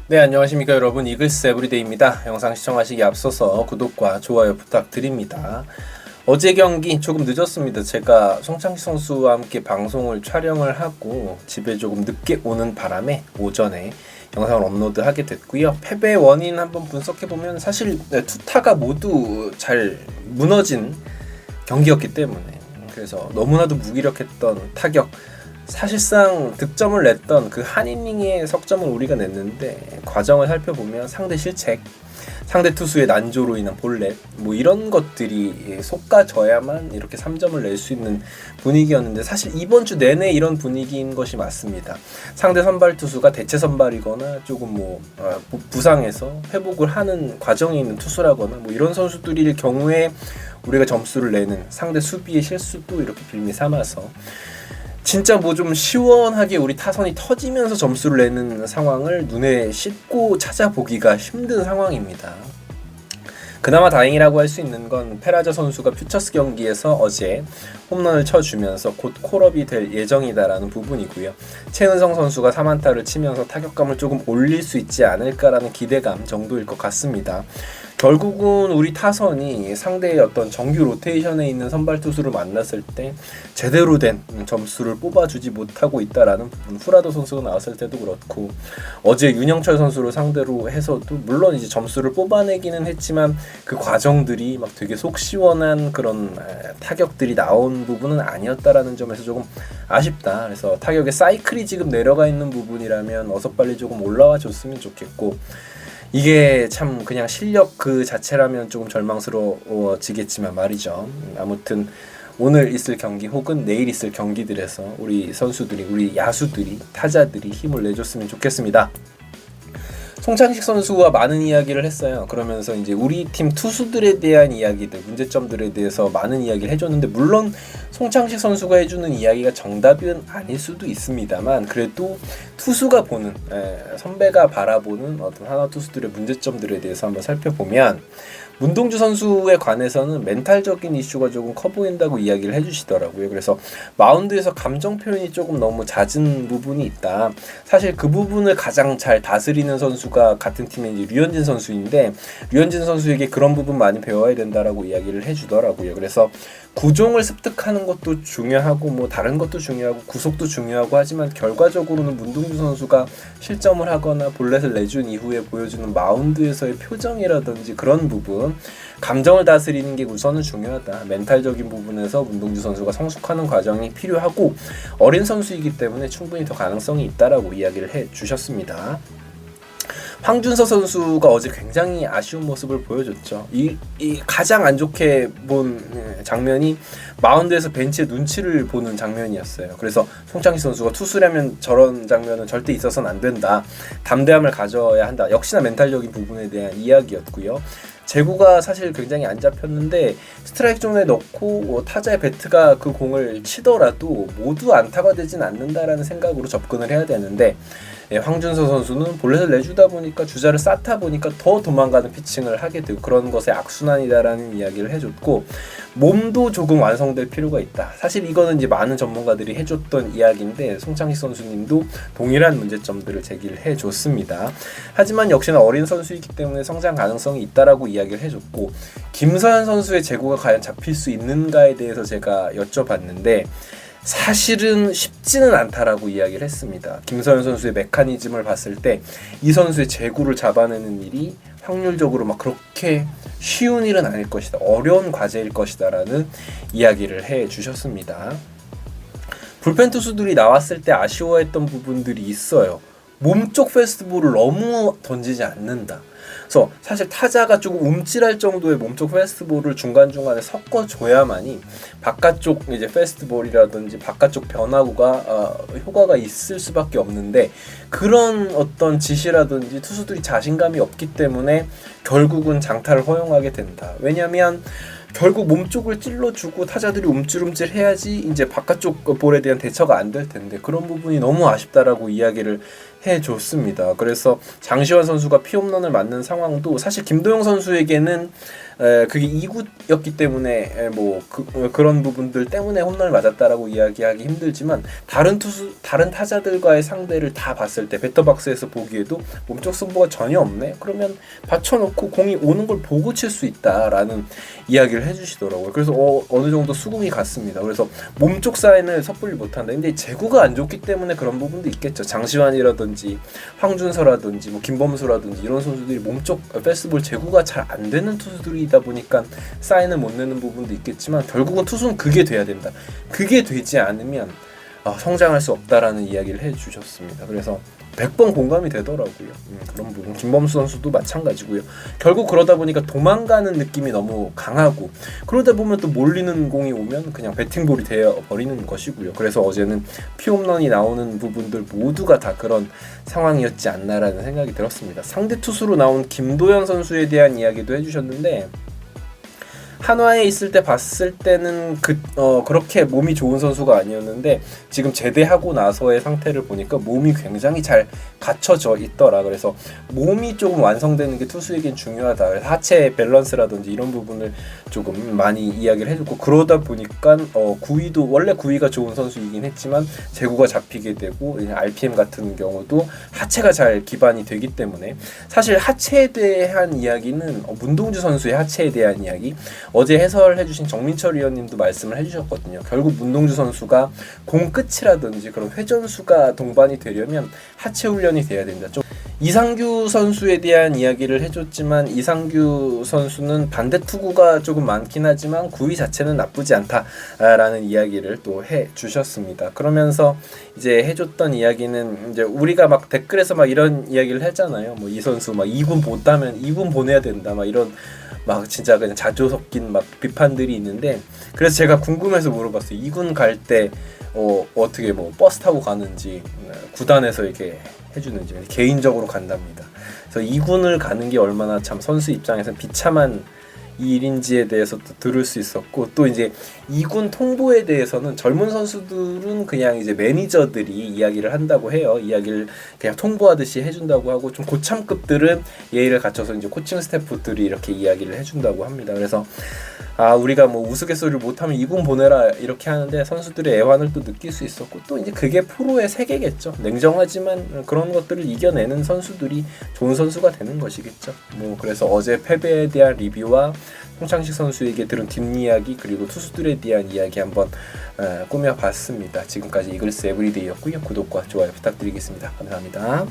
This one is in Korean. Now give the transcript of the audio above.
네, 안녕하십니까 여러분. 이글스 에브리데이입니다. 영상 시청하시기 앞서서 구독과 좋아요 부탁드립니다. 어제 경기 조금 늦었습니다. 제가 송창식 선수와 함께 방송을 촬영을 하고 집에 조금 늦게 오는 바람에 오전에 영상을 업로드하게 됐고요. 패배 원인 한번 분석해보면 사실 투타가 모두 잘 무너진 경기였기 때문에, 그래서 너무나도 무기력했던 타격, 사실상 득점을 냈던 그 한 이닝의 석점을 우리가 냈는데 과정을 살펴보면 상대 실책, 상대 투수의 난조로 인한 볼넷, 뭐 이런 것들이 솎아져야만 이렇게 3점을 낼 수 있는 분위기였는데, 사실 이번 주 내내 이런 분위기인 것이 맞습니다. 상대 선발 투수가 대체 선발이거나 조금 부상해서 회복을 하는 과정에 있는 투수라거나 뭐 이런 선수들일 경우에 우리가 점수를 내는, 상대 수비의 실수도 이렇게 빌미 삼아서 진짜 뭐 좀 시원하게 우리 타선이 터지면서 점수를 내는 상황을 눈에 씻고 찾아보기가 힘든 상황입니다. 그나마 다행이라고 할 수 있는 건 페라자 선수가 퓨처스 경기에서 어제 홈런을 쳐주면서 곧 콜업이 될 예정이다라는 부분이고요. 최은성 선수가 3안타를 치면서 타격감을 조금 올릴 수 있지 않을까라는 기대감 정도일 것 같습니다. 결국은 우리 타선이 상대의 어떤 정규 로테이션에 있는 선발 투수를 만났을 때 제대로 된 점수를 뽑아주지 못하고 있다라는 부분, 후라도 선수가 나왔을 때도 그렇고 어제 윤영철 선수를 상대로 해서도 물론 이제 점수를 뽑아내기는 했지만 그 과정들이 막 되게 속 시원한 그런 타격들이 나온 부분은 아니었다라는 점에서 조금 아쉽다. 그래서 타격의 사이클이 지금 내려가 있는 부분이라면 어서 빨리 조금 올라와 줬으면 좋겠고, 이게 참 그냥 실력 그 자체라면 조금 절망스러워지겠지만 말이죠. 아무튼 오늘 있을 경기 혹은 내일 있을 경기들에서 우리 선수들이, 우리 야수들이, 타자들이 힘을 내줬으면 좋겠습니다. 송창식 선수와 많은 이야기를 했어요. 그러면서 이제 우리 팀 투수들에 대한 이야기들, 문제점들에 대해서 많은 이야기를 해줬는데, 물론 송창식 선수가 해주는 이야기가 정답은 아닐 수도 있습니다만, 그래도 투수가 보는, 선배가 바라보는 어떤 하나 투수들의 문제점들에 대해서 한번 살펴보면, 문동주 선수에 관해서는 멘탈적인 이슈가 조금 커 보인다고 이야기를 해주시더라고요. 그래서 마운드에서 감정 표현이 조금 너무 잦은 부분이 있다. 사실 그 부분을 가장 잘 다스리는 선수가 같은 팀의 이제 류현진 선수인데, 류현진 선수에게 그런 부분 많이 배워야 된다라고 이야기를 해주더라고요. 그래서 구종을 습득하는 것도 중요하고 뭐 다른 것도 중요하고 구속도 중요하고 하지만 결과적으로는 문동주 선수가 실점을 하거나 볼넷을 내준 이후에 보여주는 마운드에서의 표정이라든지 그런 부분, 감정을 다스리는 게 우선은 중요하다. 멘탈적인 부분에서 문동주 선수가 성숙하는 과정이 필요하고 어린 선수이기 때문에 충분히 더 가능성이 있다라고 이야기를 해주셨습니다. 황준서 선수가 어제 굉장히 아쉬운 모습을 보여줬죠. 이 가장 안 좋게 본 장면이 마운드에서 벤치의 눈치를 보는 장면이었어요. 그래서 송창식 선수가 투수라면 저런 장면은 절대 있어서는 안 된다. 담대함을 가져야 한다. 역시나 멘탈적인 부분에 대한 이야기였고요. 제구가 사실 굉장히 안 잡혔는데 스트라이크 존에 넣고 타자의 배트가 그 공을 치더라도 모두 안타가 되진 않는다라는 생각으로 접근을 해야 되는데, 황준서 선수는 볼넷을 내주다 보니까 주자를 쌓다 보니까 더 도망가는 피칭을 하게 되고 그런 것의 악순환이다라는 이야기를 해줬고, 몸도 조금 완성될 필요가 있다. 사실 이거는 이제 많은 전문가들이 해줬던 이야기인데 송창식 선수님도 동일한 문제점들을 제기를 해줬습니다. 하지만 역시나 어린 선수이기 때문에 성장 가능성이 있다라고 이야기를 해줬고, 김서현 선수의 제구가 과연 잡힐 수 있는가에 대해서 제가 여쭤봤는데 사실은 쉽지는 않다라고 이야기를 했습니다. 김서현 선수의 메커니즘을 봤을 때 이 선수의 제구를 잡아내는 일이 확률적으로 막 그렇게 쉬운 일은 아닐 것이다, 어려운 과제일 것이다 라는 이야기를 해주셨습니다. 불펜 투수들이 나왔을 때 아쉬워했던 부분들이 있어요. 몸쪽 페스트볼을 너무 던지지 않는다. 그래서 사실 타자가 조금 움찔할 정도의 몸쪽 페스트볼을 중간중간에 섞어줘야만이 바깥쪽 이제 페스트볼이라든지 바깥쪽 변화구가 효과가 있을 수밖에 없는데, 그런 어떤 지시라든지 투수들이 자신감이 없기 때문에 결국은 장타를 허용하게 된다. 왜냐면 결국 몸쪽을 찔러주고 타자들이 움찔움찔 해야지 이제 바깥쪽 볼에 대한 대처가 안 될 텐데, 그런 부분이 너무 아쉽다라고 이야기를 해줬습니다. 그래서 장시환 선수가 피홈런을 맞는 상황도 사실 김도영 선수에게는 그게 2구였기 때문에 그런 부분들 때문에 홈런을 맞았다라고 이야기하기 힘들지만 다른 타자들과의 상대를 다 봤을 때 배터박스에서 보기에도 몸쪽 승부가 전혀 없네. 그러면 받쳐놓고 공이 오는 걸 보고 칠 수 있다라는 이야기를 해주시더라고요. 그래서 어느 정도 수긍이 갔습니다. 그래서 몸쪽 사인을 섣불리 못한다. 근데 제구가 안 좋기 때문에 그런 부분도 있겠죠. 장시환이라든지 황준서라든지 김범수라든지 이런 선수들이 몸쪽 패스트볼 제구가 잘 안 되는 투수들이다 보니까 사인을 못 내는 부분도 있겠지만 결국은 투수는 그게 돼야 된다. 그게 되지 않으면 성장할 수 없다라는 이야기를 해주셨습니다. 그래서 100번 공감이 되더라고요. 그런 부분. 김범수 선수도 마찬가지고요. 결국 그러다 보니까 도망가는 느낌이 너무 강하고 그러다 보면 또 몰리는 공이 오면 그냥 배팅볼이 되어버리는 것이고요. 그래서 어제는 피홈런이 나오는 부분들 모두가 다 그런 상황이었지 않나라는 생각이 들었습니다. 상대 투수로 나온 김도현 선수에 대한 이야기도 해주셨는데 한화에 있을 때 봤을 때는 그렇게 몸이 좋은 선수가 아니었는데 지금 제대하고 나서의 상태를 보니까 몸이 굉장히 잘 갖춰져 있더라. 그래서 몸이 조금 완성되는 게 투수에겐 중요하다. 그래서 하체 밸런스라든지 이런 부분을 조금 많이 이야기를 해줬고 그러다 보니까 구위도 원래 구위가 좋은 선수이긴 했지만 제구가 잡히게 되고 RPM 같은 경우도 하체가 잘 기반이 되기 때문에 사실 하체에 대한 이야기는 문동주 선수의 하체에 대한 이야기 어제 해설해주신 정민철 위원님도 말씀을 해주셨거든요. 결국 문동주 선수가 공 끝이라든지 그런 회전수가 동반이 되려면 하체 훈련이 돼야 된다. 좀 이상규 선수에 대한 이야기를 해줬지만 이상규 선수는 반대 투구가 조금 많긴 하지만 구위 자체는 나쁘지 않다라는 이야기를 또 해주셨습니다. 그러면서 이제 해줬던 이야기는 이제 우리가 막 댓글에서 막 이런 이야기를 했잖아요. 뭐 이 선수 막 2군 못하면 2군 보내야 된다. 막 이런 막 진짜 그냥 자조 섞인 막 비판들이 있는데 그래서 제가 궁금해서 물어봤어요. 2군 갈 때 어떻게 뭐 버스 타고 가는지 구단에서 이렇게 해주는지 개인적으로 간답니다. 그래서 2군을 가는 게 얼마나 참 선수 입장에서는 비참한 일인지에 대해서 또 들을 수 있었고 또 이제 2군 통보에 대해서는 젊은 선수들은 그냥 이제 매니저들이 이야기를 한다고 해요. 이야기를 그냥 통보하듯이 해준다고 하고 좀 고참급들은 예의를 갖춰서 이제 코칭 스태프들이 이렇게 이야기를 해준다고 합니다. 그래서 우리가 뭐 우스갯소리를 못하면 2군 보내라 이렇게 하는데 선수들의 애환을 또 느낄 수 있었고 또 이제 그게 프로의 세계겠죠. 냉정하지만 그런 것들을 이겨내는 선수들이 좋은 선수가 되는 것이겠죠. 뭐 그래서 어제 패배에 대한 리뷰와 송창식 선수에게 들은 뒷이야기 그리고 투수들에 대한 이야기 한번 꾸며봤습니다. 지금까지 이글스 에브리데이였고요. 구독과 좋아요 부탁드리겠습니다. 감사합니다.